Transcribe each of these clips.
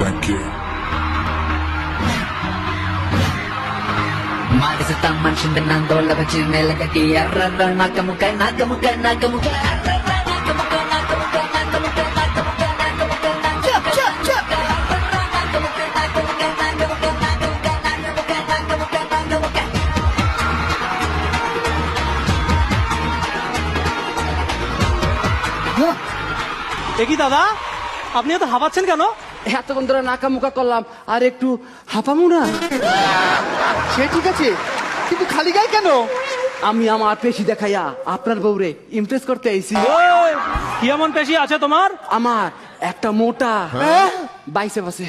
Thank you. Magisita menshinda nandola vachine lagati arra nakamuka nakamuka nakamuka দেখি দাদা, আপনি এত হাঁপাচ্ছেন কেন? এতক্ষণ ধরে নাকা মুখা করলাম, আর একটু হাঁপামু না? সে ঠিক আছে, কিন্তু খালি গায়ে কেন? আমি আমার পেশি দেখাইয়া আপনার বউরে ইমপ্রেস করতে আইছি। ওই, কি এমন পেশি আছে তোমার? আমার একটা মোটা বাইসেপ আছে।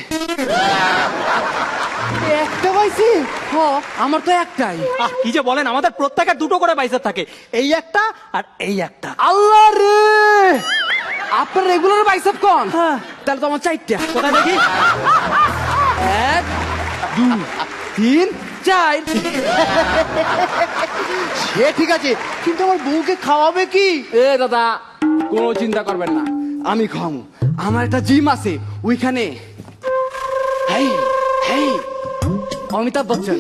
একটা পাইছি? হ, আমার তো একটাই। কি যে বলেন, আমাদের প্রত্যেকের দুটো করে বাইসেপ থাকে, এই একটা আর এই একটা। আল্লাহ রে, আপনার রেগুলার বাইসেপ কোন? হ্যাঁ। তাহলে তো আমার চারটা। কোথায় দেখি? 1 2 3 4। সে ঠিক আছে, কিন্তু আমার বউকে খাওয়াবে কি? এ দাদা, কোনো চিন্তা করবেন না, আমি খামু। আমার একটা জিম আছে ওইখানে। হেই হেই, অমিতাভ বচ্চন,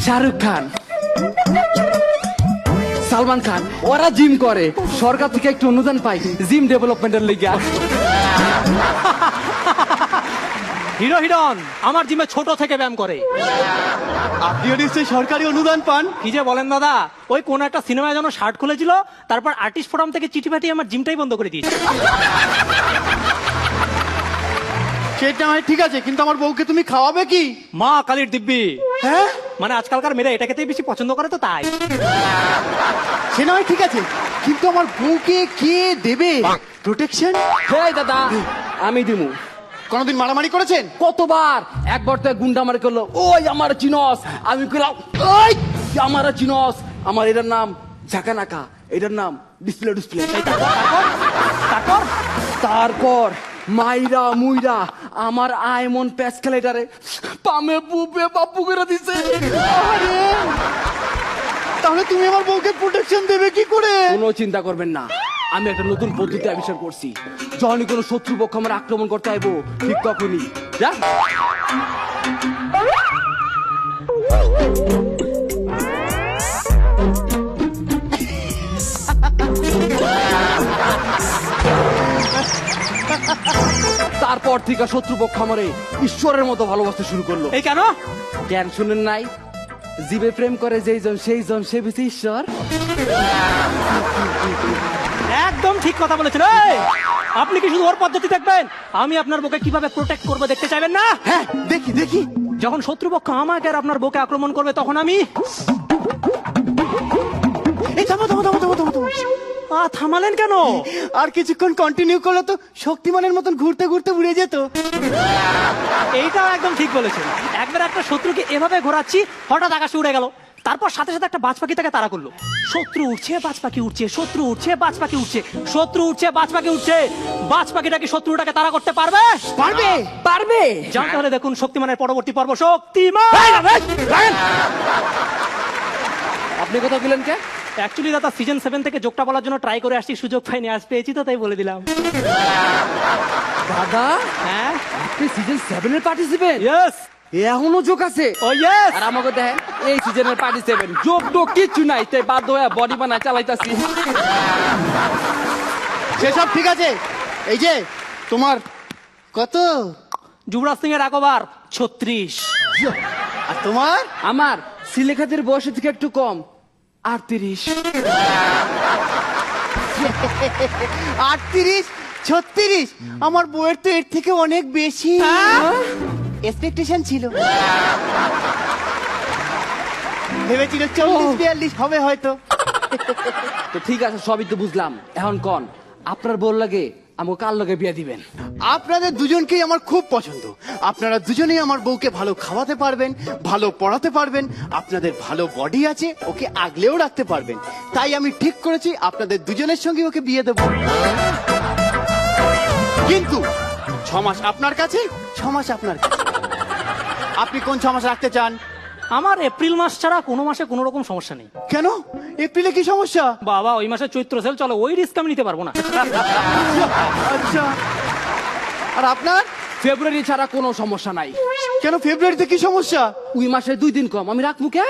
শাহরুখ খান, সালমান খান, ওরা জিম করে। সরকার থেকে একটু অনুদান পাই জিম ডেভেলপমেন্টের লেগে। হিরো হিরন আমার জিমে ছোট থেকে ব্যায়াম করে। আপনিও নিশ্চয়ই সরকারি অনুদান পান? কি যে বলেন দাদা, ওই কোন একটা সিনেমায় যেন শার্ট খুলেছিল, তারপর আর্টিস্ট ফোরাম থেকে চিঠি পাঠিয়ে আমার জিমটাই বন্ধ করে দিয়েছে। সেটা হয় ঠিক আছে, কিন্তু আমার বউকে তুমি খাওয়াবে কি? মা কালীর দিব্যি। হ্যাঁ, মানে আজকালকার মেয়েরা এটা খেতেই বেশি পছন্দ করে, তো তাই। সে নয় ঠিক আছে, কিন্তু আমার বউকে কে দেবে প্রোটেকশন? হেই দাদা, আমি দিমু। কোনদিন মারামারি করেছেন? কতবার, একবার তো গুন্ডা মারি করলো, ওই আমার চিনস। আমি কইলাম, ওই আমার চিনস। আমার এটার নাম ঝাঁকানাকা, এটার নাম ডিসপ্লে ডিসপ্লে। তারপর তারপর মাইরা মুইরা আমার আয়মন প্যাসকেলেটারে পামে বুবে বাপু করে দিছে। আরে, তাহলে তুমি আমার বউকে প্রোটেকশন দেবে কি করে? কোনো চিন্তা করবেন না, আমি একটা নতুন পদ্ধতি আবিষ্কার করছি। যখনই কোনো শত্রুপক্ষ আমার আক্রমণ করতে আইবো, ঠিক তখনই যা তারপর থেকে শত্রুপক্ষ আমারে ঈশ্বরের মতো ভালোবাসতে শুরু করলো। এই কেন? জ্ঞান শুনেন নাই, জীবে প্রেম করে যেই জন সেই জন সে বেশি ঈশ্বর। একদম ঠিক কথা বলেছেন। এই, আপনি কি শুধু ওর পদ্ধতি দেখবেন? আমি আপনার বউকে কিভাবে প্রোটেক্ট করবো দেখতে চাইবেন না? হ্যাঁ, দেখি দেখি। যখন শত্রুপক্ষ আমাকে আর আপনার বউকে আক্রমণ করবে, তখন আমি এই থামো থামো থামো থামো থামো থামো। থামালেন কেন? আর কিছুক্ষণ কন্টিনিউ করলে তো শক্তিমানের মতন ঘুরতে ঘুরতে উড়ে যেত। এইটাও একদম ঠিক বলেছেন। একবার একটা শত্রুকে এভাবে ঘোরাচ্ছি, হঠাৎ আকাশে উড়ে গেল। তারপর সাথে সাথে একটা বাজ পাখি তাকে তাড়া করলো। শত্রু উঠছে, বাজ পাখি উঠছে, শত্রু উঠছে, বাজ পাখি উঠছে, শত্রু উঠছে, বাজ পাখি উঠছে। বাজ পাখিটা কি শত্রুটাকে তাড়া করতে পারবে? পারবে? পারবে। জানতে হলে দেখুন শক্তিমানের পরবর্তী পর্ব, শক্তিমান। আপনি কথা বললেন কে? অ্যাকচুয়ালি দাদা, সিজন 7 থেকে যোগটা বলার জন্য ট্রাই করে আসছি, সুযোগ পাইনি, আজ পেয়েছি তো তাই বলে দিলাম। দাদা, হ্যাঁ, আপনি সিজন 7 এর পার্টিসিপেন্ট? ইয়েস, এখনো যোগ আছে? ও ইয়েস। আর আমাকে দেখেন, এই সিজনের পার্টিসিপেন্ট, যোগ টোগ কিচ্ছু নাই, তাই বাধ্য হয়ে বডি বানায় চালাইতাছি। সেসব ঠিক আছে, এই যে তোমার কত? যুবরাজ সিং এর একবার 36। আর তোমার? আমার সিলেখাদের বয়সের থেকে একটু কম, 38। 38 36? আমার বউয়ের তো এর থেকে অনেক বেশি এক্সপেকটেশন ছিল। ভেবেছিল 40 42 হবে হয়তো। তো ঠিক আছে, সবই তো বুঝলাম। এখন কোন আপনার বল লাগে আমাকে কার লগে বিয়ে দিবেন? আপনাদের দুজনকেই আমার খুব পছন্দ। আপনারা দুজনেই আমার বউকে ভালো খাওয়াতে পারবেন, ভালো পড়াতে পারবেন, আপনাদের ভালো বডি আছে, ওকে আগলেও রাখতে পারবেন। তাই আমি ঠিক করেছি আপনাদের দুজনের সঙ্গে ওকে বিয়ে দেব। কিন্তু 6 মাস আপনার কাছে, 6 মাস আপনার কাছে। আপনি কোন 6 মাস রাখতে চান? আমার এপ্রিল মাস ছাড়া কোনো মাসে কোনো রকম সমস্যা নেই। কেন? এপ্রিলে কি সমস্যা? বাবা, ওই মাসে চৈত্র সেল চলে, ওই রিস্ক আমি নিতে পারবো না। আচ্ছা, আর আপনার? ফেব্রুয়ারি ছাড়া কোনো সমস্যা নাই। কেন ফেব্রুয়ারিতে কি সমস্যা? ওই মাসে 2 দিন কম, আমি রাখবো কে?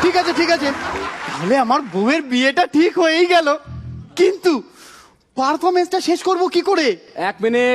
ঠিক আছে ঠিক আছে, তাহলে আমার বউয়ের বিয়েটা ঠিক হয়েই গেল, কিন্তু পারফরমেন্সটা শেষ করব কি করে? 1 মিনিট।